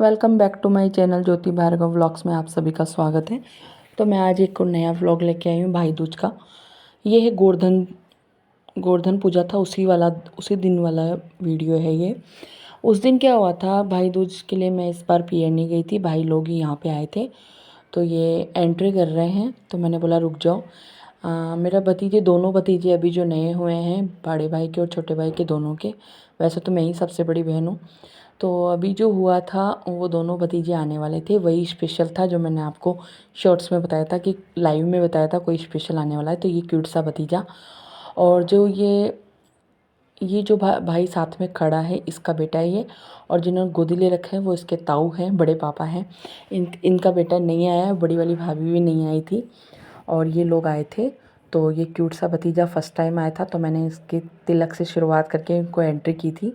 Welcome back to my channel Jyoti Bhargav vlogs में आप सभी का स्वागत है। तो मैं आज एक नया व्लॉग लेके आई हूँ भाई दूज का। ये है गोवर्धन पूजा था उसी दिन वाला वीडियो है ये। उस दिन क्या हुआ था, भाई दूज के लिए मैं इस बार पीयर नहीं गई थी, भाई लोग ही यहाँ पे आए थे। तो ये एंट्री कर रहे हैं तो मैंने बोला रुक जाओ। मेरा दोनों भतीजे अभी जो नए हुए हैं, बड़े भाई के और छोटे भाई के दोनों के। वैसे तो मैं ही सबसे बड़ी बहन हूँ। तो अभी जो हुआ था वो दोनों भतीजे आने वाले थे, वही स्पेशल था जो मैंने आपको शॉर्ट्स में बताया था कि लाइव में बताया था कोई स्पेशल आने वाला है। तो ये क्यूट सा भतीजा और जो ये जो भाई साथ में खड़ा है इसका बेटा है ये। और जिन्होंने गोदी ले रखा है वो इसके ताऊ हैं, बड़े पापा हैं। इनका बेटा नहीं आया, बड़ी वाली भाभी भी नहीं आई थी और ये लोग आए थे। तो ये क्यूट सा भतीजा फर्स्ट टाइम आया था तो मैंने इसके तिलक से शुरुआत करके इनको एंट्री की थी।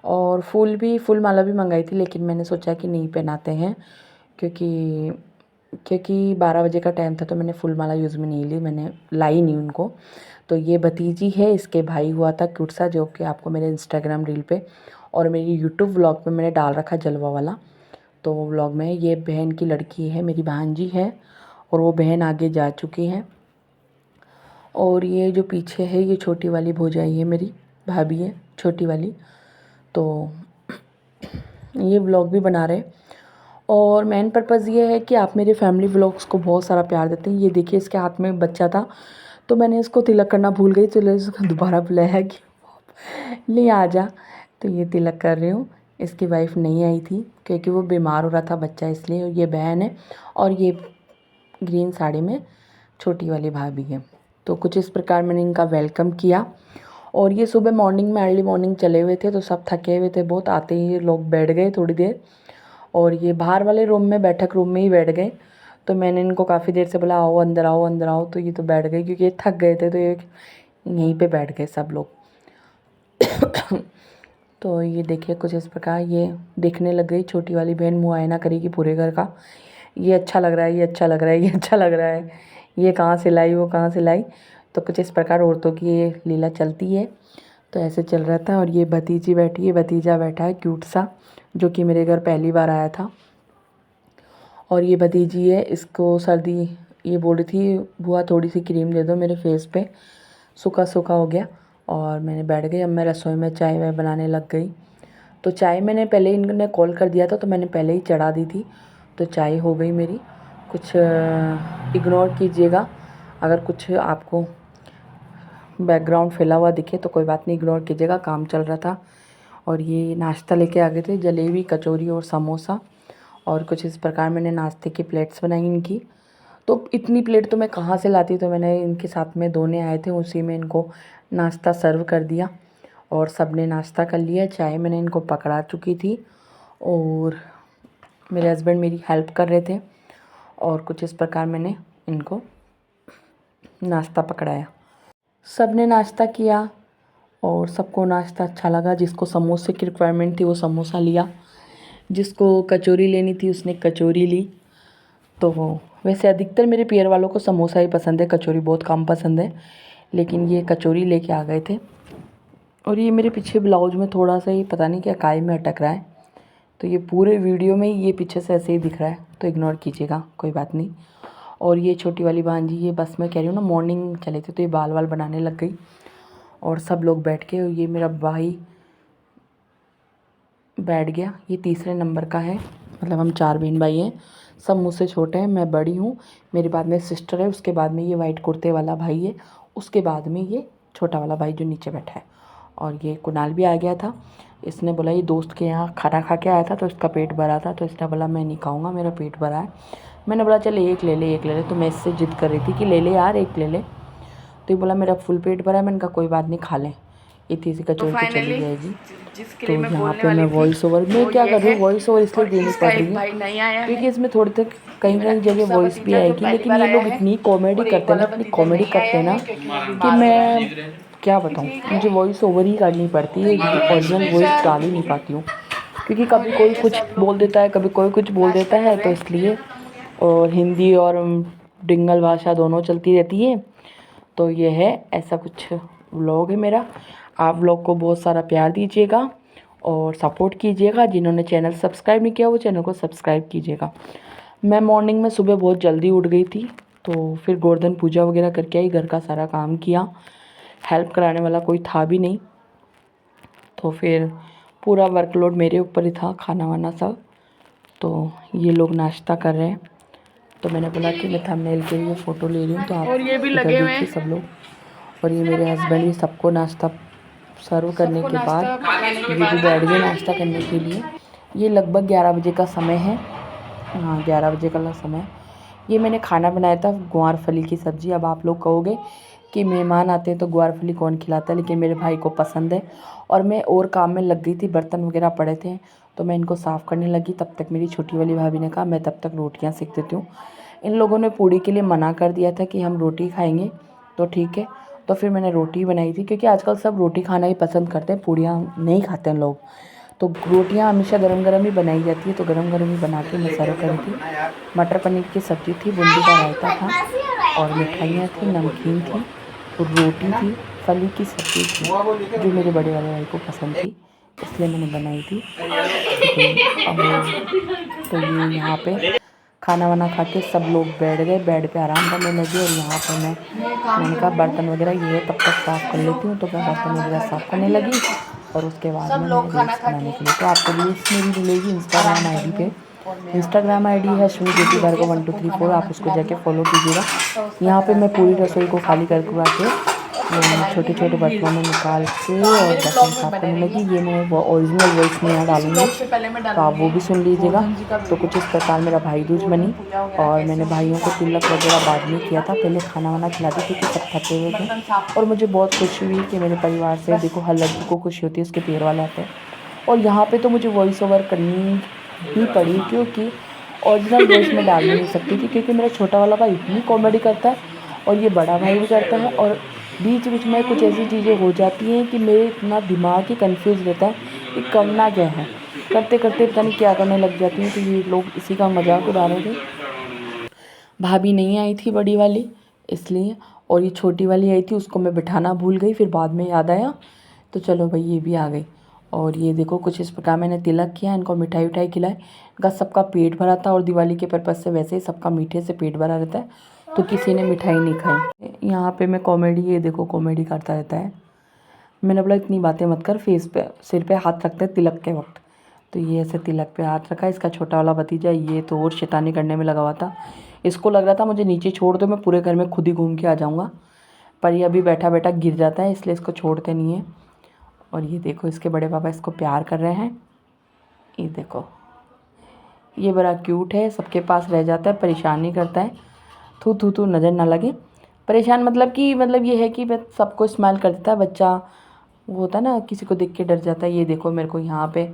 और फूल माला भी मंगाई थी, लेकिन मैंने सोचा कि नहीं पहनाते हैं क्योंकि 12 बजे का टाइम था तो मैंने फूल माला यूज़ में नहीं ली, मैंने लाई नहीं उनको। तो ये भतीजी है, इसके भाई हुआ था क्यूट सा, जो कि आपको मेरे इंस्टाग्राम रील पे और मेरी यूट्यूब व्लॉग पे मैंने डाल रखा जलवा वाला। तो वो व्लॉग में ये बहन की लड़की है, मेरी भांजी है और वो बहन आगे जा चुकी है। और ये जो पीछे है ये छोटी वाली भौजाई है, मेरी भाभी है छोटी वाली। तो ये व्लॉग भी बना रहे और मेन पर्पज़ ये है कि आप मेरे फैमिली व्लॉग्स को बहुत सारा प्यार देते हैं। ये देखिए इसके हाथ में बच्चा था तो मैंने इसको तिलक करना भूल गई, तो इसको दोबारा बुलाया कि ले आ जा। तो ये तिलक कर रही हूँ। इसकी वाइफ नहीं आई थी क्योंकि वो बीमार हो रहा था बच्चा, इसलिए। ये बहन है और ये ग्रीन साड़ी में छोटी वाली भाभी है। तो कुछ इस प्रकार मैंने इनका वेलकम किया। और ये सुबह मॉर्निंग में अर्ली मॉर्निंग चले हुए थे तो सब थके हुए थे बहुत, आते ही ये लोग बैठ गए थोड़ी देर और ये बाहर वाले रूम में, बैठक रूम में ही बैठ गए। तो मैंने इनको काफ़ी देर से बोला आओ अंदर आओ अंदर आओ, तो ये तो बैठ गए क्योंकि ये थक गए थे तो ये यहीं पे बैठ गए सब लोग। तो ये देखिए कुछ इस प्रकार ये देखने लग गई। छोटी वाली बहन मुआयना करेगी पूरे घर का, ये अच्छा लग रहा है, ये अच्छा लग रहा है, ये अच्छा लग रहा है, ये कहाँ से लाई वो कहाँ से लाई। तो कुछ इस प्रकार औरतों की ये लीला चलती है। तो ऐसे चल रहा था और ये भतीजी बैठी है, भतीजा बैठा है क्यूट सा, जो कि मेरे घर पहली बार आया था। और ये भतीजी है, इसको सर्दी, ये बोल रही थी बुआ थोड़ी सी क्रीम दे दो मेरे फेस पे, सूखा सूखा हो गया। और मैंने बैठ गई, अब मैं रसोई में चाय वाय बनाने लग गई। तो चाय मैंने पहले इन्होंने कॉल कर दिया था तो मैंने पहले ही चढ़ा दी थी। तो चाय हो गई मेरी। कुछ इग्नोर कीजिएगा अगर कुछ आपको बैकग्राउंड फैला हुआ दिखे तो कोई बात नहीं, इग्नोर कीजिएगा, काम चल रहा था। और ये नाश्ता लेके आ गए थे, जलेबी कचौरी और समोसा। और कुछ इस प्रकार मैंने नाश्ते की प्लेट्स बनाई इनकी। तो इतनी प्लेट तो मैं कहाँ से लाती, तो मैंने इनके साथ में दोने आए थे उसी में इनको नाश्ता सर्व कर दिया और सब ने नाश्ता कर लिया। चाय मैंने इनको पकड़ा चुकी थी और मेरे हस्बैंड मेरी हेल्प कर रहे थे। और कुछ इस प्रकार मैंने इनको नाश्ता पकड़ाया। सब ने नाश्ता किया और सबको नाश्ता अच्छा लगा। जिसको समोसे की रिक्वायरमेंट थी वो समोसा लिया, जिसको कचौरी लेनी थी उसने कचौरी ली। तो वैसे अधिकतर मेरे पियर वालों को समोसा ही पसंद है, कचौरी बहुत कम पसंद है, लेकिन ये कचौरी लेके आ गए थे। और ये मेरे पीछे ब्लाउज में थोड़ा सा ही पता नहीं क्या काई में अटक रहा है, तो ये पूरे वीडियो में ये पीछे से ऐसे ही दिख रहा है, तो इग्नोर कीजिएगा, कोई बात नहीं। और ये छोटी वाली भांजी, ये बस मैं कह रही हूँ ना मॉर्निंग चले थे तो ये बाल वाल बनाने लग गई और सब लोग बैठ के। ये मेरा भाई बैठ गया, ये तीसरे नंबर का है, मतलब हम 4 बहन भाई हैं, सब मुझसे छोटे हैं, मैं बड़ी हूँ। मेरे बाद में सिस्टर है, उसके बाद में ये वाइट कुर्ते वाला भाई है, उसके बाद में ये छोटा वाला भाई जो नीचे बैठा है। और ये कुणाल भी आ गया था, इसने बोला ये दोस्त के यहाँ खाना खा के आया था तो इसका पेट भरा था, तो इसने बोला मैं नहीं खाऊंगा मेरा पेट भरा है। मैंने बोला चल एक ले ले एक ले ले, तो मैं इससे जिद कर रही थी कि ले ले यार एक ले ले, तो ये बोला मेरा फुल पेट भरा है। मैंने कहा कोई बात नहीं खा लें, इतनी सी कचौड़ी तो चली जाएगी। तो यहाँ पे मैं वॉइस ओवर में क्या कर रही हूँ, वॉइस ओवर इसलिए देनी पड़ रही है क्योंकि इसमें थोड़ी तक कहीं कहीं जगह वॉइस भी आएगी, लेकिन ये लोग इतनी कॉमेडी करते हैं ना, इतनी कॉमेडी करते हैं ना कि मैं क्या बताऊँ, मुझे वॉइस ओवर ही करनी पड़ती है, ओरिजिनल वॉइस डाल ही नहीं पाती हूँ क्योंकि कभी कोई कुछ बोल देता है, कभी कोई कुछ बोल देता है, तो इसलिए। और हिंदी और डिंगल भाषा दोनों चलती रहती है। तो ये है, ऐसा कुछ व्लॉग है मेरा। आप व्लॉग को बहुत सारा प्यार दीजिएगा और सपोर्ट कीजिएगा। जिन्होंने चैनल सब्सक्राइब नहीं किया वो चैनल को सब्सक्राइब कीजिएगा। मैं मॉर्निंग में सुबह बहुत जल्दी उठ गई थी, तो फिर गोवर्धन पूजा वगैरह करके आई, घर का सारा काम किया। हेल्प कराने वाला कोई था भी नहीं, तो फिर पूरा वर्कलोड मेरे ऊपर ही था, खाना वाना सब। तो ये लोग नाश्ता कर रहे हैं, तो मैंने बोला कि मैं थंबनेल के लिए फ़ोटो ले रही हूँ, तो आप और ये भी इधर लगे हुए देखिए हैं। सब लोग। और ये मेरे हस्बैंड भी सबको नाश्ता सर्व करने के बाद ये भी बैठ गए नाश्ता करने के लिए। ये लगभग 11 बजे का समय है। हाँ, 11 बजे का समय। ये मैंने खाना बनाया था ग्वार फली की सब्ज़ी। अब आप लोग कहोगे कि मेहमान आते हैं तो ग्वार फली कौन खिलाता है, लेकिन मेरे भाई को पसंद है। और मैं और काम में लग गई थी, बर्तन वगैरह पड़े थे तो मैं इनको साफ़ करने लगी। तब तक मेरी छोटी वाली भाभी ने कहा मैं तब तक रोटियां सेक देती हूँ। इन लोगों ने पूड़ी के लिए मना कर दिया था कि हम रोटी खाएंगे, तो ठीक है। तो फिर मैंने रोटी बनाई थी, क्योंकि आजकल सब रोटी खाना ही पसंद करते हैं, पूड़ियाँ नहीं खाते हैं लोग। तो रोटियां हमेशा गरम गरम ही बनाई जाती है, तो गरम गरम ही बना के मैं सर्व करी थी। मटर पनीर की सब्ज़ी थी, बूंदी का रायता था, और मिठाइयाँ थी, नमकीन थी, और रोटी थी, फली की सब्ज़ी थी जो मेरे बड़े वाले भाई को पसंद थी, इसलिए मैंने बनाई थी। तो ये यहाँ पे खाना वाना खा के सब लोग बैठ गए, बेड पे आराम करने लगे। और यहाँ पर मैंने कहा बर्तन वगैरह ये है तब तक साफ़ कर लेती हूँ, तो मैं बर्तन वगैरह साफ़ करने लगी। और उसके बाद में मैंने रील्स बनाने के लिए, तो आपको रील्स मेरी मिलेगी इंस्टाग्राम आईडी पे। इंस्टाग्राम आईडी है अश्विनी ज्योति भार्गव 1234, आप उसको जाके फॉलो कीजिएगा। यहाँ पे मैं पूरी रसोई को खाली कर कुरा के छोटे छोटे बर्तनों में निकाल के और बर्तन साफ़ करने लगी। ये मैं वो ओरिजिनल वॉइस में यहाँ डालूँगी, तो आप वो भी सुन लीजिएगा। तो कुछ इस प्रकार मेरा भाई दूज बनी, और मैंने भाइयों को तिलक वगैरह बाद में किया था, पहले खाना वाना खिला दी क्योंकि सब थके हुए थे। और मुझे बहुत खुशी हुई कि मेरे परिवार से, देखो हर लड़की को खुशी होती है उसके पैर वाले आते हैं। और यहाँ पे तो मुझे वॉइस ओवर करनी ही पड़ी, क्योंकि ओरिजिनल वॉइस में डाल नहीं सकती थी, क्योंकि मेरा छोटा वाला भाई इतनी कॉमेडी करता है और ये बड़ा भाई भी करता है। और बीच बीच में कुछ ऐसी चीज़ें हो जाती हैं कि मेरे इतना दिमाग ही कंफ्यूज रहता है कि करना क्या है, करते करते पता नहीं क्या करने लग जाती हैं। तो ये लोग इसी का मजाक उड़ा रहे थे। भाभी नहीं आई थी बड़ी वाली, इसलिए। और ये छोटी वाली आई थी, उसको मैं बिठाना भूल गई, फिर बाद में याद आया, तो चलो भाई ये भी आ गई। और ये देखो कुछ इस प्रकार मैंने तिलक किया, इनको मिठाई उठाई खिलाई, इनका सबका पेट भरा था। और दिवाली के पर्पज़ से वैसे ही सबका मीठे से पेट भरा रहता है, तो किसी ने मिठाई नहीं खाई। यहाँ पे मैं कॉमेडी, ये देखो कॉमेडी करता रहता है। मैंने बोला इतनी बातें मत कर, फेस पे सिर पे हाथ रखते हैं तिलक के वक्त, तो ये ऐसे तिलक पे हाथ रखा। इसका छोटा वाला भतीजा ये तो और शैतानी करने में लगा हुआ था। इसको लग रहा था मुझे नीचे छोड़ दो, मैं पूरे घर में खुद ही घूम के आ जाऊँगा, पर ये अभी बैठा बैठा गिर जाता है, इसलिए इसको छोड़ते नहीं है। और ये देखो इसके बड़े पापा इसको प्यार कर रहे हैं, ये देखो ये बड़ा क्यूट है, सबके पास रह जाता है, परेशान नहीं करता है। थू थू थू नज़र ना लगे, परेशान मतलब कि मतलब ये है कि बस सबको स्माइल कर देता है बच्चा, वो होता है ना किसी को देख के डर जाता है। ये देखो मेरे को यहाँ पे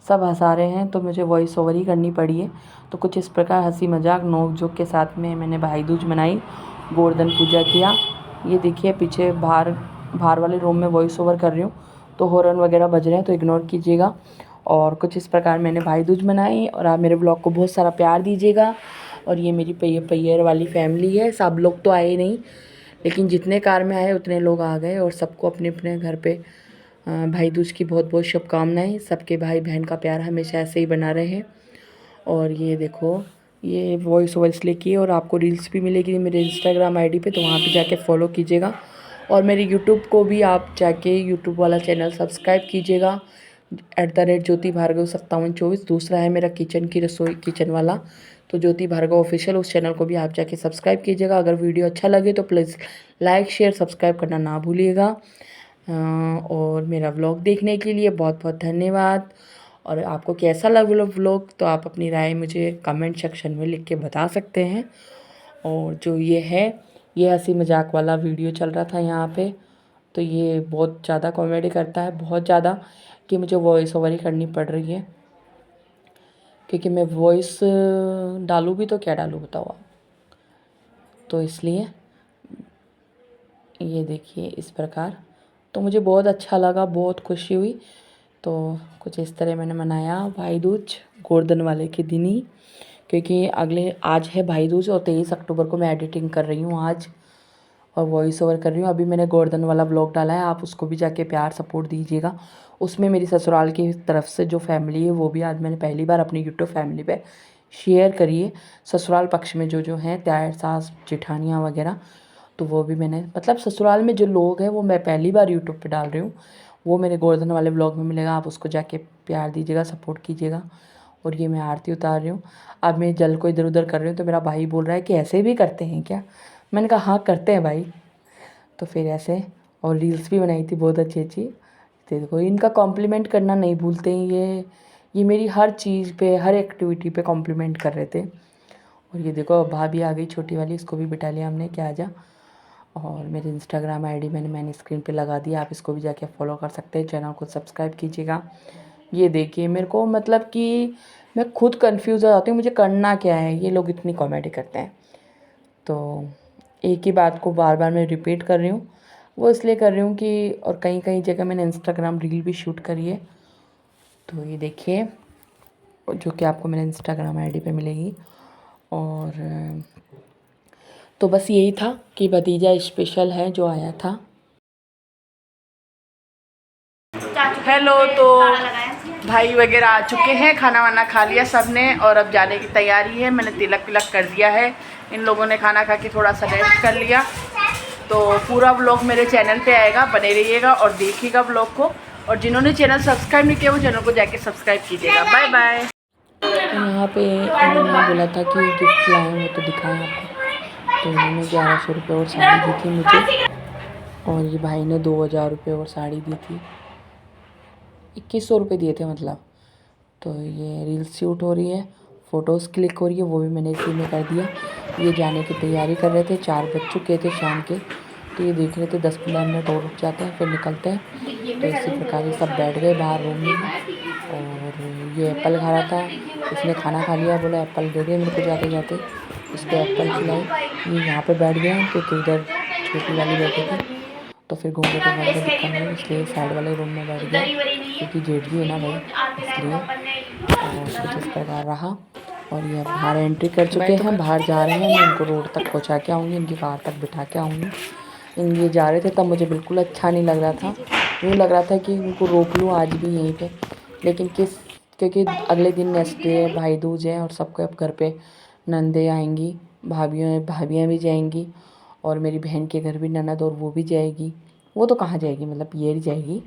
सब हंसा रहे हैं, तो मुझे वॉइस ओवर ही करनी पड़ी है। तो कुछ इस प्रकार हंसी मजाक नोक झोंक के साथ में मैंने भाई दूज मनाई, गोवर्धन पूजा किया। ये देखिए पीछे बाहर वाले रूम में वॉइस ओवर कर रही हूँ, तो हॉर्न वगैरह बज रहे हैं, तो इग्नोर कीजिएगा। और कुछ इस प्रकार मैंने भाई दूज मनाई, और आप मेरे ब्लॉग को बहुत सारा प्यार दीजिएगा। और ये मेरी पैयर वाली फैमिली है, सब लोग तो आए नहीं, लेकिन जितने कार में आए उतने लोग आ गए, और सबको अपने अपने घर पे भाई दूज की बहुत बहुत शुभकामनाएं। सबके भाई बहन का प्यार हमेशा ऐसे ही बना रहे। और ये देखो ये वॉइस ओवर इसलिए किए, और आपको रील्स भी मिलेगी मेरे इंस्टाग्राम आईडी पे, तो वहाँ पे जाके फॉलो कीजिएगा। और मेरे यूट्यूब को भी आप जाके यूट्यूब वाला चैनल सब्सक्राइब कीजिएगा, @ज्योति भार्गव 5724। दूसरा है मेरा किचन की रसोई किचन वाला, तो ज्योति भार्गव ऑफिशियल, उस चैनल को भी आप जाके सब्सक्राइब कीजिएगा। अगर वीडियो अच्छा लगे तो प्लीज़ लाइक शेयर सब्सक्राइब करना ना भूलिएगा। और मेरा व्लॉग देखने के लिए बहुत बहुत धन्यवाद। और आपको कैसा लगा व्लॉग, तो आप अपनी राय मुझे कमेंट सेक्शन में लिख के बता सकते हैं। और जो ये है, ये हंसी मजाक वाला वीडियो चल रहा था यहाँ पे, तो ये बहुत ज़्यादा कॉमेडी करता है, बहुत ज़्यादा, कि मुझे वॉइस ओवर ही करनी पड़ रही है, क्योंकि मैं वॉइस डालूँ भी तो क्या डालूँ बताओ आप, तो इसलिए ये देखिए इस प्रकार। तो मुझे बहुत अच्छा लगा, बहुत खुशी हुई। तो कुछ इस तरह मैंने मनाया भाई दूज गोवर्धन वाले के दिन ही, क्योंकि आज है भाई दूज, और 23 अक्टूबर को मैं एडिटिंग कर रही हूँ आज। और वॉइस ओवर कर रही हूँ। अभी मैंने गोवर्धन वाला व्लॉग डाला है, आप उसको भी जाके प्यार सपोर्ट दीजिएगा। उसमें मेरी ससुराल की तरफ से जो फैमिली है वो भी आज मैंने पहली बार अपनी यूट्यूब फैमिली पे शेयर करी है। ससुराल पक्ष में जो हैं ताया सास जेठानियाँ वगैरह, तो वो भी मैंने मतलब ससुराल में जो लोग हैं वो मैं पहली बार यूट्यूब पे डाल रही हूँ। वो मेरे गोवर्धन वाले व्लॉग में मिलेगा, आप उसको जाके प्यार दीजिएगा, सपोर्ट कीजिएगा। और ये मैं आरती उतार रही हूँ। अब मैं जल को इधर उधर कर रही हूँ तो मेरा भाई बोल रहा है कि ऐसे भी करते हैं क्या। मैंने कहा हाँ करते हैं भाई। तो फिर ऐसे, और रील्स भी बनाई थी बहुत अच्छी अच्छी। तो देखो इनका कॉम्प्लीमेंट करना नहीं भूलते हैं, ये मेरी हर चीज़ पे हर एक्टिविटी पे कॉम्प्लीमेंट कर रहे थे। और ये देखो भाभी आ गई छोटी वाली, इसको भी बिठा लिया हमने क्या आजा। और मेरे इंस्टाग्राम आईडी मैंने स्क्रीन पे लगा दिया, आप इसको भी जाके फॉलो कर सकते हैं, चैनल को सब्सक्राइब कीजिएगा। ये देखिए मेरे को मतलब कि मैं खुद कंफ्यूज हो जाती हूँ मुझे करना क्या है, ये लोग इतनी कॉमेडी करते हैं। तो एक ही बात को बार बार मैं रिपीट कर रही हूँ, वो इसलिए कर रही हूँ कि और कहीं कहीं जगह मैंने इंस्टाग्राम रील भी शूट करी है। तो ये देखिए जो कि आपको मेरे इंस्टाग्राम आईडी पे मिलेगी। और तो बस यही था कि भतीजा स्पेशल है जो आया था। हेलो, तो भाई वगैरह आ चुके हैं, खाना वाना खा लिया सबने और अब जाने की तैयारी है। मैंने तिलक विलक कर दिया है, इन लोगों ने खाना खा के थोड़ा सा रेस्ट कर लिया। तो पूरा व्लॉग मेरे चैनल पे आएगा, बने रहिएगा और देखिएगा व्लॉग को। और जिन्होंने चैनल सब्सक्राइब नहीं किया वो चैनल को जाके सब्सक्राइब कीजिएगा। Bye bye. यहाँ पे उन्होंने बोला था कि गिफ्ट लाए वो तो दिखाएं आपको। तो उन्होंने 1100 रुपये और साड़ी दी थी मुझे, और ये भाई ने 2000 रुपये और साड़ी दी थी, 2100 रुपये दिए थे मतलब। तो ये रील्स शूट हो रही है, फ़ोटोज़ क्लिक हो रही है, वो भी मैंने इसी में कर दिया। ये जाने की तैयारी कर रहे थे, 4 बज चुके थे शाम के। तो ये देख रहे थे 10-15 मिनट और रुक जाते हैं फिर निकलते हैं। तो इसी प्रकार ये सब बैठ गए बाहर रूम में। और ये एप्पल खा रहा था, इसने खाना खा लिया, बोला एप्पल दे दे मेरे को जाते जाते, इसको एप्पल खिलाई। ये यहाँ पे बैठ गया क्योंकि उधर छोटी वाली बैठी थी, तो फिर घूमने का घर में दिक्कत नहीं, इसलिए साइड वाले रूम में बैठ गया क्योंकि जेठ भी है ना भाई, इसलिए। और कुछ इस प्रकार रहा। और ये बाहर एंट्री कर चुके हैं, बाहर जा रहे हैं। मैं इनको रोड तक पहुंचा के आऊँगी, इनकी कार तक बिठा के आऊँगी। ये जा रहे थे तब मुझे बिल्कुल अच्छा नहीं लग रहा था, यूँ लग रहा था कि उनको रोक लूँ आज भी यहीं पे, लेकिन क्योंकि अगले दिन नेक्स्ट डे भाई दूज है और सबको अब घर पे नंदे आएंगी, भाभियाँ भी जाएंगी, और मेरी बहन के घर भी ननद और वो भी जाएगी। वो तो कहाँ जाएगी मतलब ये ही जाएगी।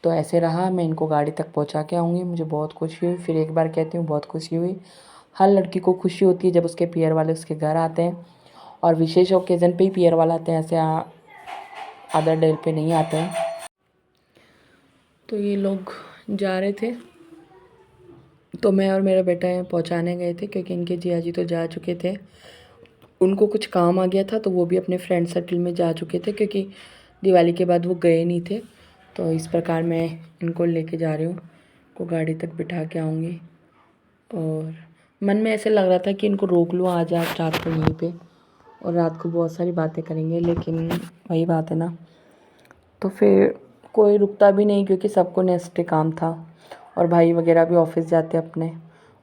तो ऐसे रहा, मैं इनको गाड़ी तक पहुंचा के आऊँगी। मुझे बहुत खुशी हुई, फिर एक बार कहती हूँ बहुत खुशी हुई। हर लड़की को खुशी होती है जब उसके पियर वाले उसके घर आते हैं, और विशेष ओकेज़न पे ही पियर वाला आते हैं, ऐसे अदर डे पे नहीं आते हैं। तो ये लोग जा रहे थे, तो मैं और मेरा बेटा पहुंचाने गए थे क्योंकि इनके जिया जी तो जा चुके थे, उनको कुछ काम आ गया था तो वो भी अपने फ्रेंड सर्कल में जा चुके थे क्योंकि दिवाली के बाद वो गए नहीं थे। तो इस प्रकार मैं इनको लेके जा रही हूँ, को गाड़ी तक बिठा के आऊँगी। और मन में ऐसे लग रहा था कि इनको रोक लूँ, आ जा रात को यहीं पे, और रात को बहुत सारी बातें करेंगे, लेकिन वही बात है ना। तो फिर कोई रुकता भी नहीं क्योंकि सबको नेक्स्ट डे काम था, और भाई वगैरह भी ऑफिस जाते अपने।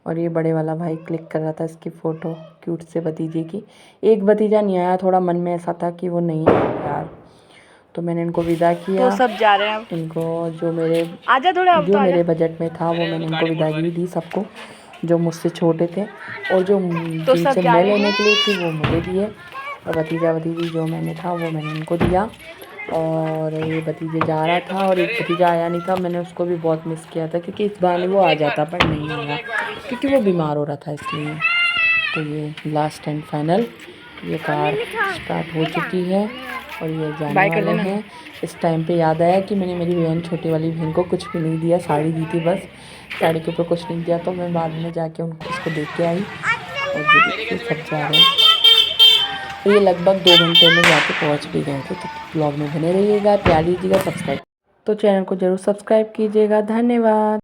और ये बड़े वाला भाई क्लिक कर रहा था इसकी फ़ोटो क्यूट से भतीजे की। एक भतीजा नहीं आया, थोड़ा मन में ऐसा था कि वो नहीं आया यार। तो मैंने इनको विदा किया। तो सब जा रहे हैं इनको जो मेरे बजट में था वो मैंने इनको विदाई दी सबको, जो मुझसे छोटे थे और जो जिनसे मैं लेने के लिए थी वो मुझे दिए, और भतीजा भतीजी जो मैंने था वो मैंने इनको दिया। और ये भतीजे जा रहा था और एक भतीजा आया नहीं था, मैंने उसको भी बहुत मिस किया था क्योंकि इस बहाने वो आ जाता पर नहीं आया क्योंकि वो बीमार हो रहा था इसलिए। तो ये लास्ट एंड फाइनल ये कार स्टार्ट हो चुकी है और ये जाने वाले हैं। इस टाइम पे याद आया कि मैंने मेरी बहन छोटी वाली बहन को कुछ भी नहीं दिया, साड़ी दी थी बस, साड़ी के ऊपर कुछ नहीं दिया। तो मैं बाद में जाके उनको उसको देख के आई और ये देखिए सब जा रहे हैं। तो ये लगभग 2 घंटे में जाके पहुंच भी गए थे। तो ब्लॉग में बने रहिएगा, प्यार दीजिएगा, सब्सक्राइब तो चैनल को ज़रूर सब्सक्राइब कीजिएगा। धन्यवाद।